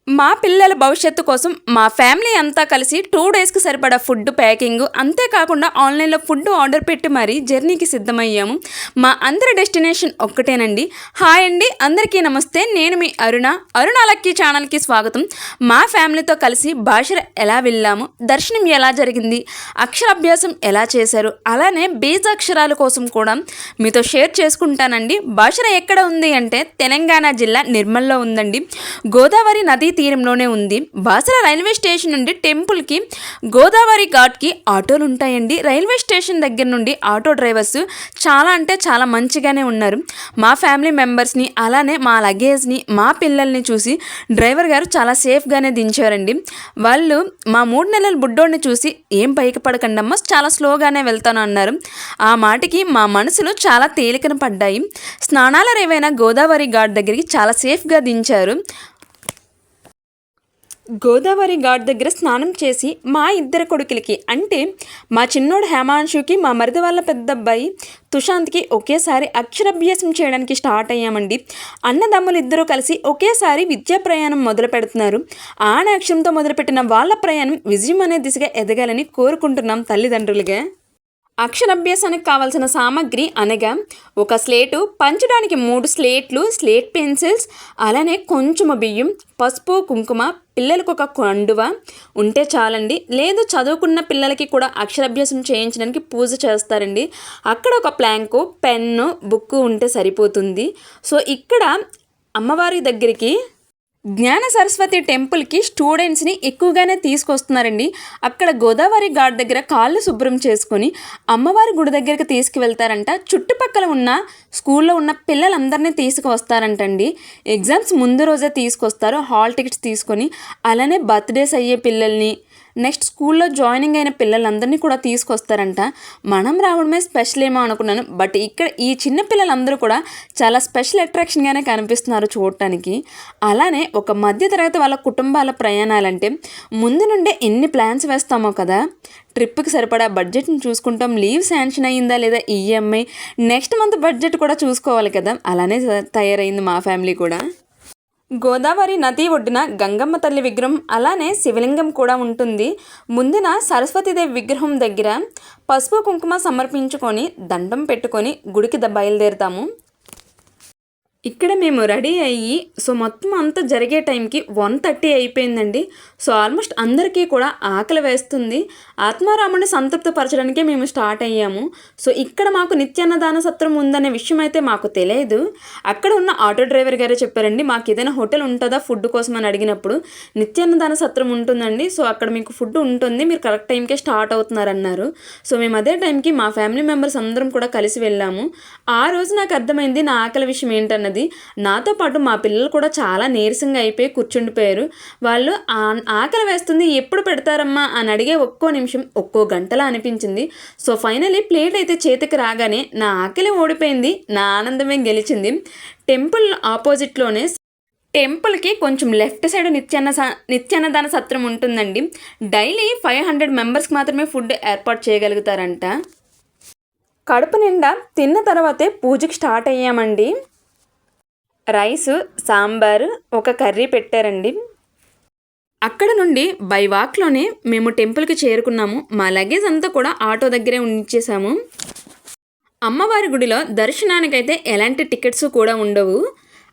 మా పిల్లల భవిష్యత్తు కోసం మా ఫ్యామిలీ అంతా కలిసి 2 డేస్కి సరిపడా ఫుడ్ ప్యాకింగ్, అంతేకాకుండా ఆన్లైన్లో ఫుడ్ ఆర్డర్ పెట్టి మరీ జర్నీకి సిద్ధమయ్యాము. మా అందరి డెస్టినేషన్ ఒక్కటేనండి. హాయ్ అండి, అందరికీ నమస్తే. నేను మీ అరుణ లక్కీ ఛానల్కి స్వాగతం. మా ఫ్యామిలీతో కలిసి భాషర ఎలా వెళ్ళాము, దర్శనం ఎలా జరిగింది, అక్షరాభ్యాసం ఎలా చేశారు, అలానే బీజాక్షరాల కోసం కూడా మీతో షేర్ చేసుకుంటానండి. భాషర ఎక్కడ ఉంది అంటే తెలంగాణ జిల్లా నిర్మల్లో ఉందండి. గోదావరి నదీ తీరంలోనే ఉంది. బాసర రైల్వే స్టేషన్ నుండి టెంపుల్కి గోదావరి ఘాట్కి ఆటోలు ఉంటాయండి. రైల్వే స్టేషన్ దగ్గర నుండి ఆటో డ్రైవర్స్ చాలా అంటే చాలా మంచిగానే ఉన్నారు. మా ఫ్యామిలీ మెంబర్స్ని అలానే మా లగేజ్ని మా పిల్లల్ని చూసి డ్రైవర్ గారు చాలా సేఫ్గానే దించారండి. వాళ్ళు మా 3 నెలల బుడ్డోడిని చూసి ఏం పైకి పడకండమ్మా, చాలా స్లోగానే వెళ్తాను అన్నారు. ఆ మాటకి మా మనసులో చాలా తేలికన పడ్డాయి. స్నానాల రేవైన గోదావరి ఘాట్ దగ్గరికి చాలా సేఫ్గా దించారు. గోదావరి ఘాట్ దగ్గర స్నానం చేసి మా 2 కొడుకులకి అంటే మా చిన్నోడు హేమాంశుకి, మా మరిది వాళ్ళ పెద్దబ్బాయి తుషాంత్కి ఒకేసారి అక్షరాభ్యాసం చేయడానికి స్టార్ట్ అయ్యామండి. అన్నదమ్ములు ఇద్దరూ కలిసి ఒకేసారి విద్యా ప్రయాణం మొదలు పెడుతున్నారు. ఆన అక్షరంతో మొదలుపెట్టిన వాళ్ళ ప్రయాణం విజయం అనే దిశగా ఎదగాలని కోరుకుంటున్నాం తల్లిదండ్రులుగా. అక్షరాభ్యాసానికి కావాల్సిన సామాగ్రి అనగా ఒక స్లేటు, పంచడానికి 3 స్లేట్లు, స్లేట్ పెన్సిల్స్, అలానే కొంచెము బియ్యం, పసుపు, కుంకుమ, పిల్లలకు ఒక కండువ ఉంటే చాలండి. లేదు చదువుకున్న పిల్లలకి కూడా అక్షరాభ్యాసం చేయించడానికి పూజ చేస్తారండి. అక్కడ ఒక ప్లాంకు, పెన్ను, బుక్కు ఉంటే సరిపోతుంది. సో ఇక్కడ అమ్మవారి దగ్గరికి జ్ఞాన సరస్వతి టెంపుల్కి స్టూడెంట్స్ని ఎక్కువగానే తీసుకొస్తున్నారండి. అక్కడ గోదావరి ఘాట్ దగ్గర కాళ్ళు శుభ్రం చేసుకొని అమ్మవారి గుడి దగ్గరికి తీసుకువెళ్తారంట. చుట్టుపక్కల ఉన్న స్కూల్లో ఉన్న పిల్లలందరినీ తీసుకువస్తారంటండి. ఎగ్జామ్స్ ముందు రోజే తీసుకొస్తారు హాల్ టికెట్స్ తీసుకొని. అలానే బర్త్డేస్ అయ్యే పిల్లల్ని, నెక్స్ట్ స్కూల్లో జాయినింగ్ అయిన పిల్లలందరినీ కూడా తీసుకొస్తారంట. మనం రావడమే స్పెషల్ ఏమో అనుకున్నాను, బట్ ఇక్కడ ఈ చిన్న పిల్లలందరూ కూడా చాలా స్పెషల్ అట్రాక్షన్గానే కనిపిస్తున్నారు చూడటానికి. అలానే ఒక మధ్యతరగతి వాళ్ళ కుటుంబాల ప్రయాణాలంటే ముందు నుండే ఎన్ని ప్లాన్స్ వేస్తామో కదా. ట్రిప్కి సరిపడా బడ్జెట్ని చూసుకుంటాం, లీవ్ శాంక్షన్ అయ్యిందా లేదా, ఈఎంఐ, నెక్స్ట్ మంత్ బడ్జెట్ కూడా చూసుకోవాలి కదా. అలానే తయారైంది మా ఫ్యామిలీ కూడా. గోదావరి నది ఒడ్డున గంగమ్మ తల్లి విగ్రహం అలానే శివలింగం కూడా ఉంటుంది. ముందున సరస్వతీదేవి విగ్రహం దగ్గర పసుపు కుంకుమ సమర్పించుకొని దండం పెట్టుకొని గుడికి బయలుదేరుతాము. ఇక్కడ మేము రెడీ అయ్యి మొత్తం అంతా జరిగే టైంకి 1:30 అయిపోయిందండి. ఆల్మోస్ట్ అందరికీ కూడా ఆకలి వేస్తుంది. ఆత్మారాముని సంతృప్తిపరచడానికే మేము స్టార్ట్ అయ్యాము. ఇక్కడ మాకు నిత్యాన్నదాన సత్రం ఉందనే విషయం అయితే మాకు తెలియదు. అక్కడ ఉన్న ఆటో డ్రైవర్ గారే చెప్పారండి, మాకు ఏదైనా హోటల్ ఉంటుందా ఫుడ్ కోసం అని అడిగినప్పుడు నిత్యాన్నదాన సత్రం ఉంటుందండి, అక్కడ మీకు ఫుడ్ ఉంటుంది, మీరు కరెక్ట్ టైంకే స్టార్ట్ అవుతున్నారన్నారు. మేము అదే టైంకి మా ఫ్యామిలీ మెంబర్స్ అందరం కూడా కలిసి వెళ్ళాము. ఆ రోజు నాకు అర్థమైంది నా ఆకలి విషయం ఏంటన్నది. నాతో పాటు మా పిల్లలు కూడా చాలా నీరసంగా అయిపోయి కూర్చుండిపోయారు. వాళ్ళు ఆకలి వేస్తుంది ఎప్పుడు పెడతారమ్మా అని అడిగే ఒక్కో నిమిషం ఒక్కో గంటలా అనిపించింది. ఫైనలీ ప్లేట్ అయితే చేతికి రాగానే నా ఆకలి ఓడిపోయింది, నా ఆనందమే గెలిచింది. టెంపుల్ ఆపోజిట్లోనే టెంపుల్కి కొంచెం లెఫ్ట్ సైడ్ నిత్యాన్నదాన సత్రం ఉంటుందండి. డైలీ 500 మెంబర్స్కి మాత్రమే ఫుడ్ ఏర్పాటు చేయగలుగుతారంట. కడుపు నిండా తిన్న తర్వాతే పూజకి స్టార్ట్ అయ్యామండి. రైసు, సాంబారు, ఒక కర్రీ పెట్టారండి. అక్కడ నుండి బై వాక్లోనే మేము టెంపుల్కి చేరుకున్నాము. మా లగేజ్ అంతా కూడా ఆటో దగ్గరే ఉంచేసాము. అమ్మవారి గుడిలో దర్శనానికైతే ఎలాంటి టికెట్స్ కూడా ఉండవు.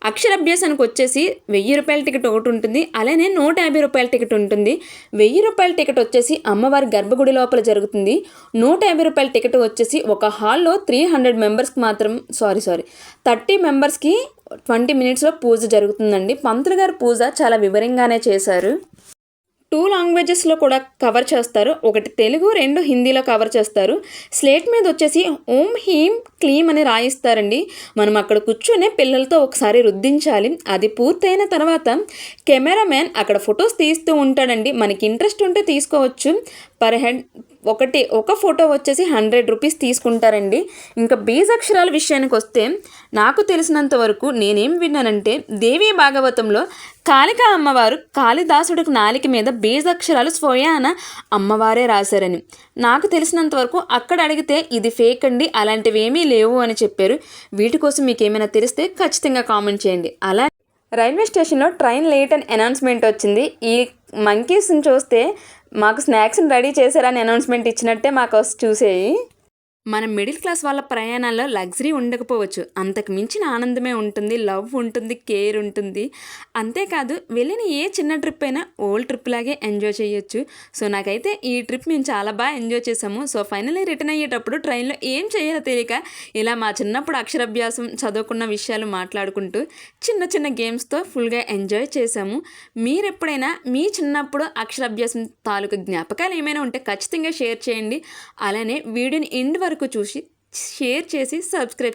అక్షరాభ్యాసానికి వచ్చేసి 1000 రూపాయల టికెట్ ఒకటి ఉంటుంది, అలానే 150 రూపాయల టికెట్ ఉంటుంది. 1000 రూపాయల టికెట్ వచ్చేసి అమ్మవారి గర్భగుడి లోపల జరుగుతుంది. 150 రూపాయల టికెట్ వచ్చేసి ఒక హాల్లో 300 మెంబర్స్కి మాత్రం 30 మెంబర్స్కి 20 మినిట్స్లో పూజ జరుగుతుందండి. పంతులు గారు పూజ చాలా వివరంగానే చేశారు. 2 లాంగ్వేజెస్లో కూడా కవర్ చేస్తారు. ఒకటి తెలుగు, 2 హిందీలో కవర్ చేస్తారు. స్లేట్ మీద వచ్చేసి ఓం హీం క్లీం అని రాయిస్తారండి. మనం అక్కడ కూర్చొని పిల్లలతో ఒకసారి రుద్దించాలి. అది పూర్తయిన తర్వాత కెమెరామ్యాన్ అక్కడ ఫొటోస్ తీస్తూ ఉంటాడండి. మనకి ఇంట్రెస్ట్ ఉంటే తీసుకోవచ్చు. పర్ హెడ్ ఒక ఫోటో వచ్చేసి 100 రూపీస్ తీసుకుంటారండి. ఇంకా బీజాక్షరాల విషయానికి వస్తే నాకు తెలిసినంత వరకు నేనేం విన్నానంటే దేవీ భాగవతంలో కాళికా అమ్మవారు కాళిదాసుడికి నాలిక మీద బీజాక్షరాలు స్వయాన అమ్మవారే రాశారని నాకు తెలిసినంత వరకు. అక్కడ అడిగితే ఇది ఫేక్ అండి, అలాంటివి ఏమీ లేవు అని చెప్పారు. వీటి కోసం మీకు ఏమైనా తెలిస్తే ఖచ్చితంగా కామెంట్ చేయండి. రైల్వే స్టేషన్లో ట్రైన్ లేట్ అని అనౌన్స్మెంట్ వచ్చింది. ఈ మంకీస్ని చూస్తే మాకు స్నాక్స్ని రెడీ చేశారని అనౌన్స్మెంట్ ఇచ్చినట్టే మాకు చూసేయి. మన మిడిల్ క్లాస్ వాళ్ళ ప్రయాణాల్లో లగ్జరీ ఉండకపోవచ్చు, అంతకు మించిన ఆనందమే ఉంటుంది, లవ్ ఉంటుంది, కేర్ ఉంటుంది. అంతేకాదు వెళ్ళిన ఏ చిన్న ట్రిప్ అయినా ఓల్డ్ ట్రిప్ లాగే ఎంజాయ్ చేయొచ్చు. సో నాకైతే ఈ ట్రిప్ మేము చాలా బాగా ఎంజాయ్ చేసాము. సో ఫైనల్లీ రిటర్న్ అయ్యేటప్పుడు ట్రైన్లో ఏం చేయాలో తెలియక ఇలా మా చిన్నప్పుడు అక్షరాభ్యాసం చదువుకున్న విషయాలు మాట్లాడుకుంటూ చిన్న చిన్న గేమ్స్తో ఫుల్గా ఎంజాయ్ చేసాము. మీరు ఎప్పుడైనా మీ చిన్నప్పుడు అక్షరాభ్యాసం తాలూకు జ్ఞాపకాలు ఏమైనా ఉంటే ఖచ్చితంగా షేర్ చేయండి. అలానే వీడియోని ఎండ్ వరకు చూసి షేర్ చేసి సబ్స్క్రైబ్